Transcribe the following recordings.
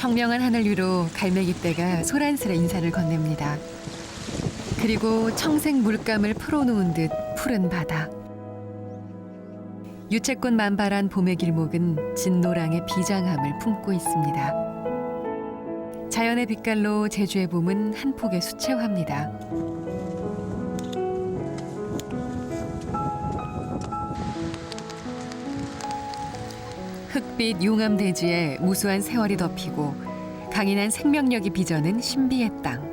청명한 하늘 위로 갈매기떼가 소란스레 인사를 건넵니다. 그리고 청색 물감을 풀어놓은 듯 푸른 바다. 유채꽃 만발한 봄의 길목은 진노랑의 비장함을 품고 있습니다. 자연의 빛깔로 제주의 봄은 한 폭의 수채화입니다. 흑빛 용암대지에 무수한 세월이 덮이고 강인한 생명력이 빚어낸 신비의 땅.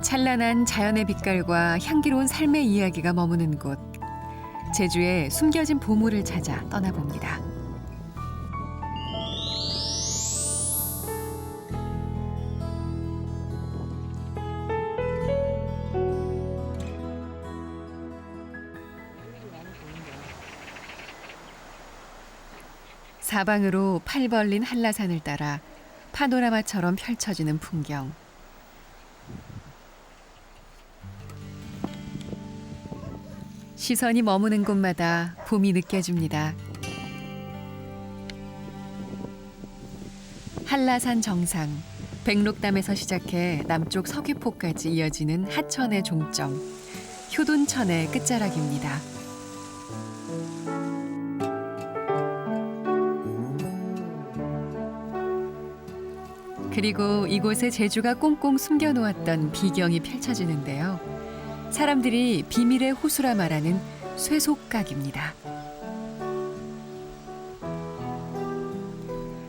찬란한 자연의 빛깔과 향기로운 삶의 이야기가 머무는 곳. 제주의 숨겨진 보물을 찾아 떠나봅니다. 사방으로 팔 벌린 한라산을 따라 파노라마처럼 펼쳐지는 풍경. 시선이 머무는 곳마다 봄이 느껴집니다. 한라산 정상, 백록담에서 시작해 남쪽 서귀포까지 이어지는 하천의 종점, 효돈천의 끝자락입니다. 그리고 이곳에 제주가 꽁꽁 숨겨놓았던 비경이 펼쳐지는데요. 사람들이 비밀의 호수라 말하는 쇠속각입니다.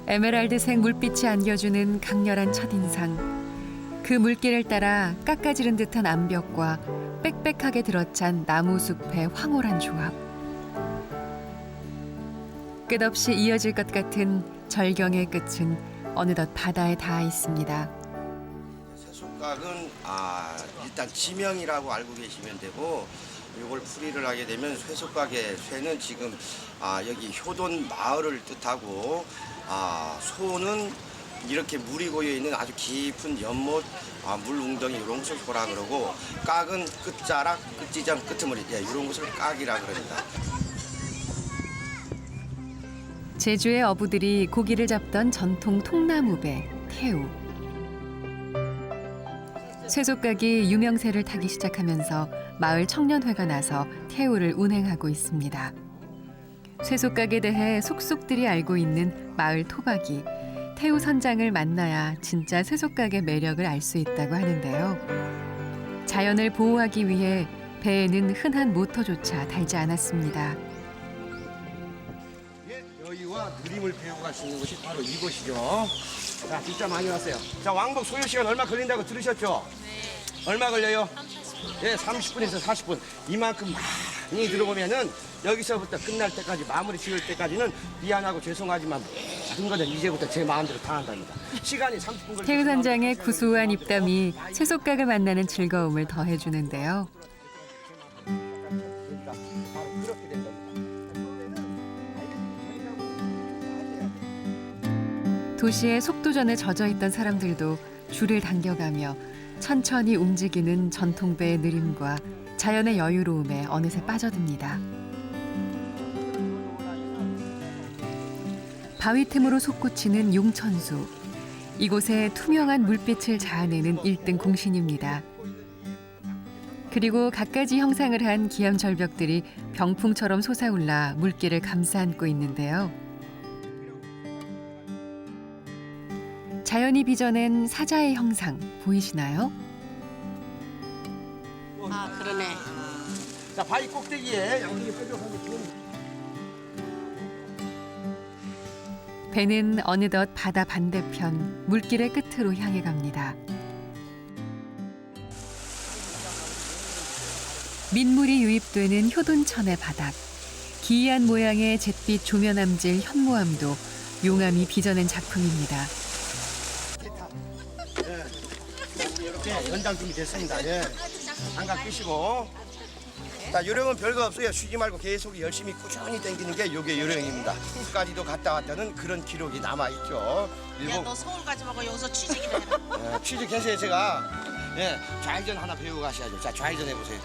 에메랄드색 물빛이 안겨주는 강렬한 첫인상. 그 물길을 따라 깎아지른 듯한 암벽과 빽빽하게 들어찬 나무숲의 황홀한 조합. 끝없이 이어질 것 같은 절경의 끝은 어느덧 바다에 닿아 있습니다. 쇠속각은 일단 지명이라고 알고 계시면 되고, 이걸 풀이를 하게 되면 쇠속각의 쇠는 지금 여기 효돈 마을을 뜻하고, 소는 이렇게 물이 고여 있는 아주 깊은 연못, 물 웅덩이 이런 것을 소라 그러고, 각은 끝자락, 끝지점, 끄트머리 이런 것을 각이라 그럽니다. 제주의 어부들이 고기를 잡던 전통 통나무배 태우. 쇠속각이 유명세를 타기 시작하면서 마을 청년회가 나서 태우를 운행하고 있습니다. 쇠속각에 대해 속속들이 알고 있는 마을 토박이 태우 선장을 만나야 진짜 쇠속각의 매력을 알 수 있다고 하는데요. 자연을 보호하기 위해 배에는 흔한 모터조차 달지 않았습니다. 여유와 느림을 배워갈 수 있는 것이 바로 이곳이죠. 자, 진짜 많이 왔어요. 자, 왕복 소요 시간 얼마 걸린다고 들으셨죠? 네. 얼마 걸려요? 30분. 예, 30분에서 40분. 이만큼 많이 들어보면은 여기서부터 끝날 때까지, 마무리 지을 때까지는 미안하고 죄송하지만 모든 것은 이제부터 제 마음대로 다 한답니다. 시간이 30분 걸리면 태우 선장의 구수한 입담이 쇠속각을 만나는 즐거움을 더해주는데요. 도시의 속도전에 젖어있던 사람들도 줄을 당겨가며 천천히 움직이는 전통배의 느림과 자연의 여유로움에 어느새 빠져듭니다. 바위 틈으로 솟구치는 용천수. 이곳에 투명한 물빛을 자아내는 1등 공신입니다. 그리고 갖가지 형상을 한 기암절벽들이 병풍처럼 솟아올라 물길을 감싸안고 있는데요. 자연이 빚어낸 사자의 형상 보이시나요? 그러네. 자, 바위 꼭대기에 양쪽이 뾰족하게 좋은. 배는 어느덧 바다 반대편 물길의 끝으로 향해 갑니다. 민물이 유입되는 효돈천의 바닥. 기이한 모양의 잿빛 조면암질 현무암도 용암이 빚어낸 작품입니다. 이렇게 연장 준비 됐습니다. 예. 장갑 끼시고. 자, 요령은 별거 없어요. 쉬지 말고 계속 열심히 꾸준히 당기는 게 요게 요령입니다. 서울까지도 갔다 왔다는 그런 기록이 남아 있죠. 야, 너 서울까지 먹어 여기서 취직이라 해라. 취직해서요. 제가 예, 좌회전 하나 배우고 가셔야죠. 자, 좌회전 해보세요.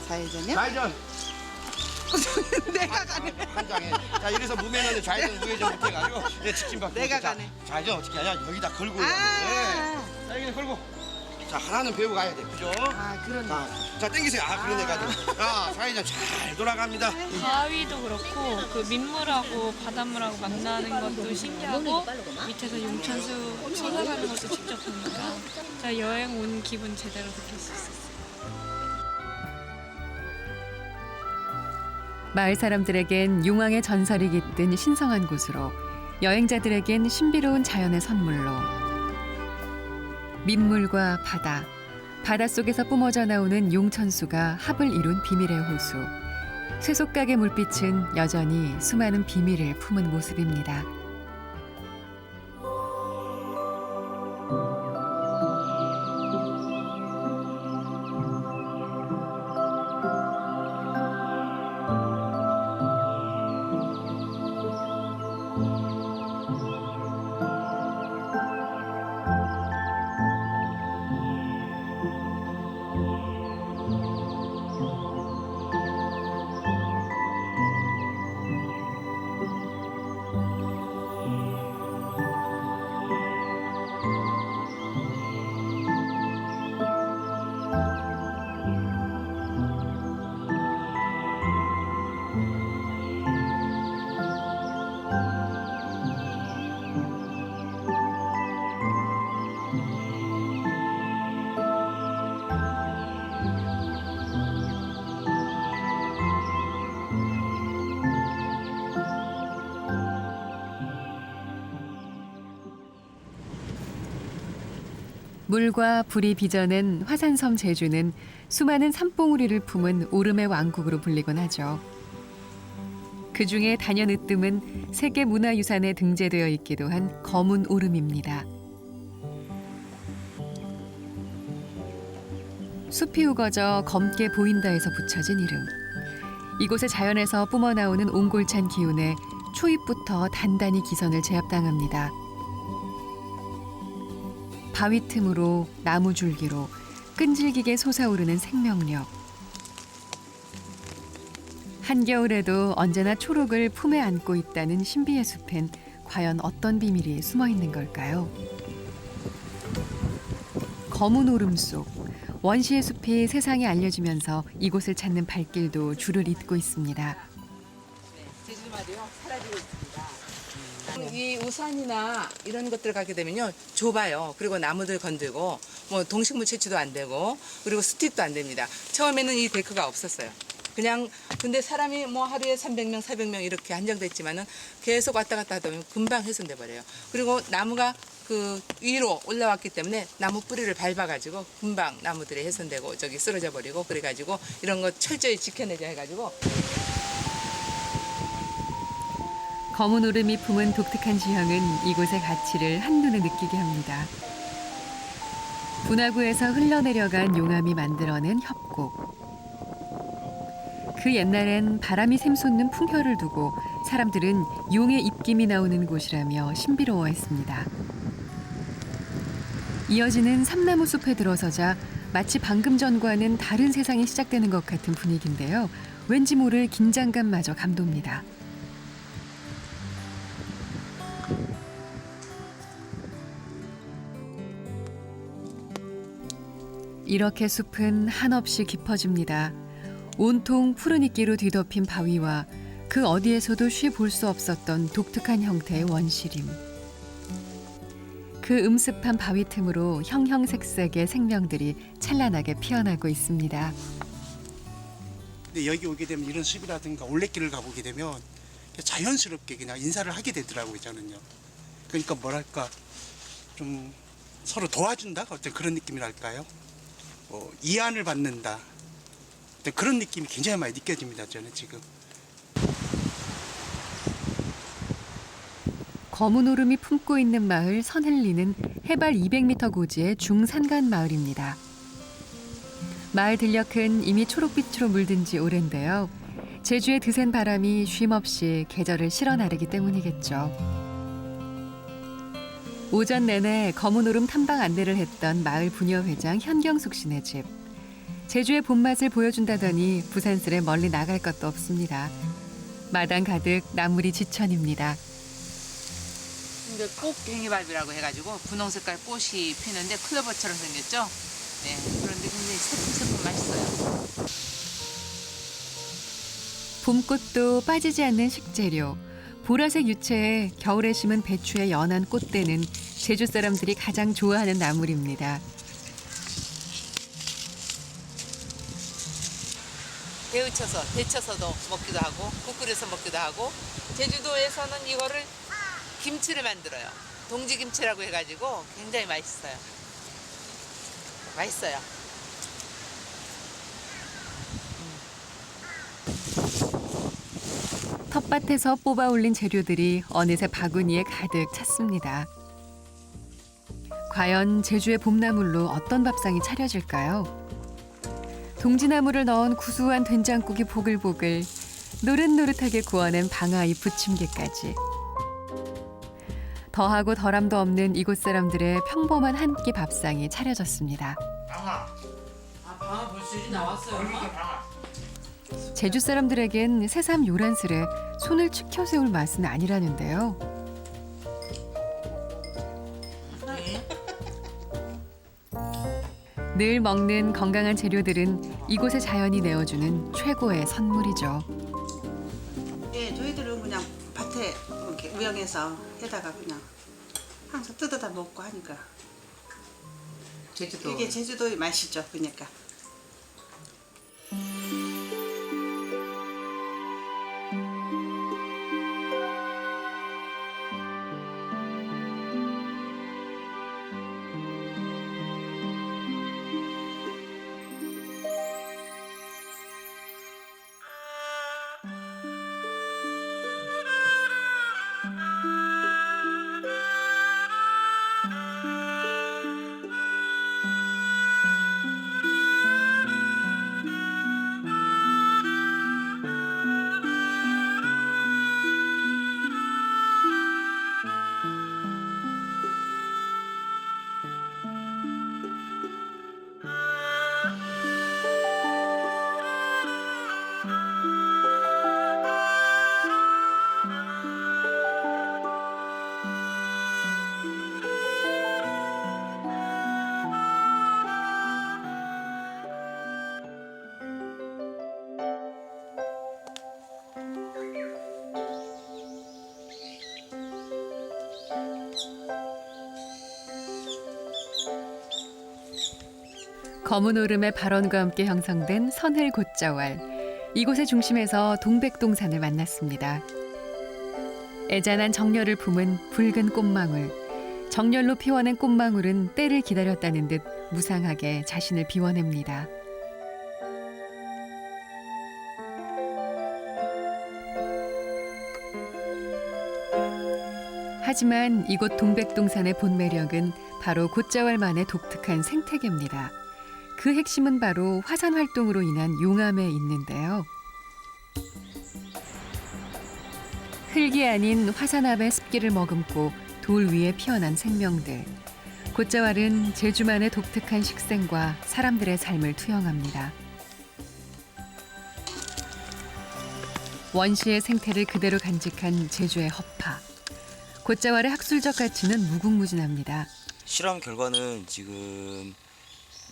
좌회전이요? 좌회전 내가 가네. 한 장에. 자, 이래서 무면허는 좌회전 우회전 못 해가지고 예, 직진 받고. 내가 자, 가네. 좌회전 어떻게 하냐? 여기다 걸고. 아. 예. 자, 여기 걸고. 자, 하나는 배우고 가야 돼, 그죠? 아, 그러네. 자, 당기세요. 아, 그러네 가지고. 자, 좌회전 잘 돌아갑니다. 바위도 그렇고 그 민물하고 바닷물하고 만나는 것도 신기하고 밑에서 용천수 쏟아가는 것도 직접 보니까 진짜 여행 온 기분 제대로 느낄 수 있었어요. 마을 사람들에겐 용왕의 전설이 깃든 신성한 곳으로, 여행자들에겐 신비로운 자연의 선물로, 민물과 바다, 바닷속에서 뿜어져 나오는 용천수가 합을 이룬 비밀의 호수. 쇠속각의 물빛은 여전히 수많은 비밀을 품은 모습입니다. 물과 불이 빚어낸 화산섬 제주는 수많은 산봉우리를 품은 오름의 왕국으로 불리곤 하죠. 그중에 단연으뜸은 세계문화유산에 등재되어 있기도 한 검은 오름입니다. 숲이 우거져 검게 보인다에서 붙여진 이름. 이곳의 자연에서 뿜어나오는 옹골찬 기운에 초입부터 단단히 기선을 제압당합니다. 바위 틈으로 나무 줄기로 끈질기게 솟아오르는 생명력. 한겨울에도 언제나 초록을 품에 안고 있다는 신비의 숲엔 과연 어떤 비밀이 숨어 있는 걸까요? 검은 오름 속 원시의 숲이 세상에 알려지면서 이곳을 찾는 발길도 줄을 잇고 있습니다. 제주마도요 사라지고 있습니다. 이 우산이나 이런 것들 가게 되면요 좁아요. 그리고 나무들 건들고 뭐 동식물 채취도 안 되고 그리고 스틱도 안 됩니다. 처음에는 이 데크가 없었어요. 그냥 근데 사람이 뭐 하루에 300명, 400명 이렇게 한정됐지만은 계속 왔다 갔다 하다 보면 금방 훼손돼 버려요. 그리고 나무가 그 위로 올라왔기 때문에 나무 뿌리를 밟아가지고 금방 나무들이 훼손되고 저기 쓰러져 버리고 그래가지고 이런 거 철저히 지켜내자 해가지고. 검은 오름이 품은 독특한 지형은 이곳의 가치를 한눈에 느끼게 합니다. 분화구에서 흘러내려간 용암이 만들어낸 협곡. 그 옛날엔 바람이 샘솟는 풍혈을 두고 사람들은 용의 입김이 나오는 곳이라며 신비로워했습니다. 이어지는 삼나무 숲에 들어서자 마치 방금 전과는 다른 세상이 시작되는 것 같은 분위기인데요. 왠지 모를 긴장감마저 감돕니다. 이렇게 숲은 한없이 깊어집니다. 온통 푸른 이끼로 뒤덮인 바위와 그 어디에서도 쉬 볼 수 없었던 독특한 형태의 원시림. 그 음습한 바위 틈으로 형형색색의 생명들이 찬란하게 피어나고 있습니다. 근데 여기 오게 되면 이런 숲이라든가 올레길을 가보게 되면 자연스럽게 그냥 인사를 하게 되더라고요, 저는요. 그러니까 뭐랄까 좀 서로 도와준다 어떤 그런 느낌이랄까요. 이안을 받는다 그런 느낌이 굉장히 많이 느껴집니다, 저는 지금. 검은 오름이 품고 있는 마을 선흘리는 해발 200m 고지의 중산간 마을입니다. 마을 들녘은 이미 초록빛으로 물든 지 오랜데요. 제주의 드센 바람이 쉼없이 계절을 실어 나르기 때문이겠죠. 오전 내내 검은 오름 탐방 안내를 했던 마을 부녀회장 현경숙 씨네 집. 제주의 봄맛을 보여준다더니 부산스레 멀리 나갈 것도 없습니다. 마당 가득 나물이 지천입니다. 이제 꽃갱이밥이라고 해가지고 분홍 색깔 꽃이 피는데 클로버처럼 생겼죠? 네, 그런데 굉장히 새콤새콤 맛있어요. 봄꽃도 빠지지 않는 식재료. 보라색 유채에 겨울에 심은 배추의 연한 꽃대는 제주 사람들이 가장 좋아하는 나물입니다. 데쳐서도 먹기도 하고 국 끓여서 먹기도 하고 제주도에서는 이거를 김치를 만들어요. 동지김치라고 해가지고 굉장히 맛있어요. 맛있어요. 텃밭에서 뽑아 올린 재료들이 어느새 바구니에 가득 찼습니다. 과연 제주의 봄나물로 어떤 밥상이 차려질까요? 동지나물을 넣은 구수한 된장국이 보글보글, 노릇노릇하게 구워낸 방아잎 부침개까지. 더하고 덜함도 없는 이곳 사람들의 평범한 한 끼 밥상이 차려졌습니다. 방아 벌써 나왔어요. 제주 사람들에겐 새삼 요란스레 손을 치켜 세울 맛은 아니라는데요. 늘 먹는 건강한 재료들은 이곳의 자연이 내어주는 최고의 선물이죠. 예, 저희들은 그냥 밭에 이렇게 우영해서 해다가 그냥 항상 뜯어다 먹고 하니까 제주도. 이게 제주도의 맛이죠. 그러니까. 검은 오름의 발원과 함께 형성된 선을 곶자왈. 이곳의 중심에서 동백동산을 만났습니다. 애잔한 정열을 품은 붉은 꽃망울. 정열로 피워낸 꽃망울은 때를 기다렸다는 듯 무상하게 자신을 비워냅니다. 하지만 이곳 동백동산의 본 매력은 바로 곶자왈만의 독특한 생태계입니다. 그 핵심은 바로 화산 활동으로 인한 용암에 있는데요. 흙이 아닌 화산암의 습기를 머금고 돌 위에 피어난 생명들. 곶자왈은 제주만의 독특한 식생과 사람들의 삶을 투영합니다. 원시의 생태를 그대로 간직한 제주의 허파. 곶자왈의 학술적 가치는 무궁무진합니다. 실험 결과는 지금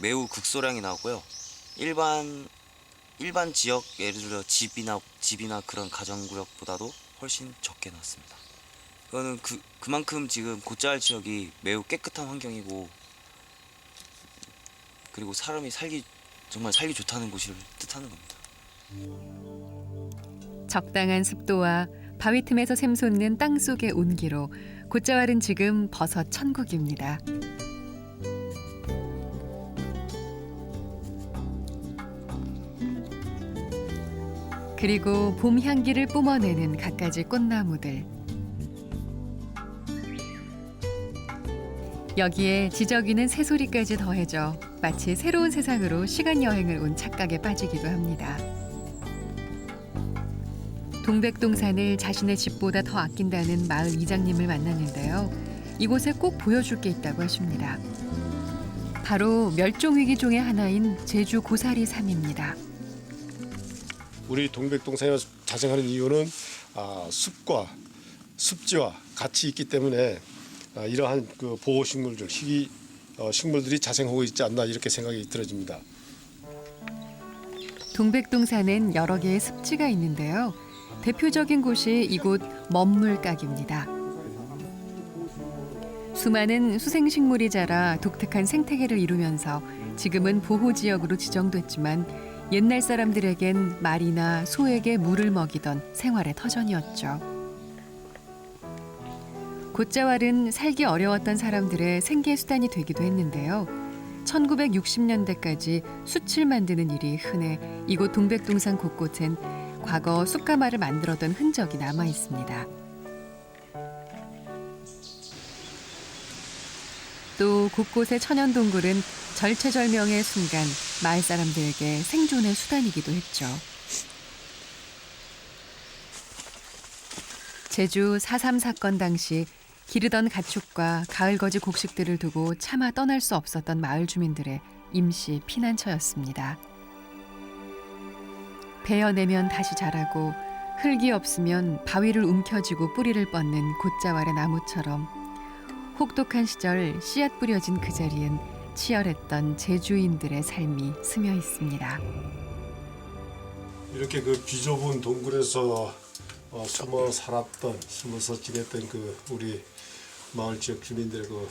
매우 극소량이 나오고요. 일반 지역, 예를 들어 집이나 그런 가정구역보다도 훨씬 적게 나왔습니다. 그거는 그만큼 지금 곶자왈 지역이 매우 깨끗한 환경이고, 그리고 사람이 정말 살기 좋다는 곳을 뜻하는 겁니다. 적당한 습도와 바위 틈에서 샘솟는 땅 속의 온기로 곶자왈은 지금 버섯 천국입니다. 그리고 봄 향기를 뿜어내는 갖가지 꽃나무들. 여기에 지저귀는 새소리까지 더해져 마치 새로운 세상으로 시간 여행을 온 착각에 빠지기도 합니다. 동백동산을 자신의 집보다 더 아낀다는 마을 이장님을 만났는데요. 이곳에 꼭 보여줄 게 있다고 하십니다. 바로 멸종위기 종의 하나인 제주 고사리 삼입니다. 우리 동백동산이 자생하는 이유는 숲과 습지와 같이 있기 때문에 이러한 그 보호식물들, 식물들이 자생하고 있지 않나 이렇게 생각이 들어집니다. 동백동산엔 여러 개의 습지가 있는데요. 대표적인 곳이 이곳 먼물각입니다. 수많은 수생식물이 자라 독특한 생태계를 이루면서 지금은 보호지역으로 지정됐지만 옛날 사람들에겐 말이나 소에게 물을 먹이던 생활의 터전이었죠. 곶자왈은 살기 어려웠던 사람들의 생계수단이 되기도 했는데요. 1960년대까지 숯을 만드는 일이 흔해 이곳 동백동산 곳곳엔 과거 숯가마를 만들었던 흔적이 남아 있습니다. 또 곳곳의 천연동굴은 절체절명의 순간 마을 사람들에게 생존의 수단이기도 했죠. 제주 4.3 사건 당시 기르던 가축과 가을거지 곡식들을 두고 차마 떠날 수 없었던 마을 주민들의 임시 피난처였습니다. 베어내면 다시 자라고 흙이 없으면 바위를 움켜쥐고 뿌리를 뻗는 곶자왈의 나무처럼 혹독한 시절 씨앗 뿌려진 그 자리엔 치열했던 제주인들의 삶이 스며 있습니다. 이렇게 그 비좁은 동굴에서 숨어서 지냈던 그 우리 마을 지역 주민들의 그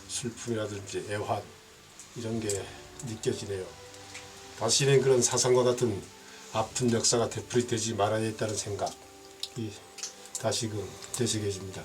슬픔이라든지 애환 이런 게 느껴지네요. 다시는 그런 사상과 같은 아픈 역사가 되풀이되지 말아야 했다는 생각이 다시금 되새겨집니다.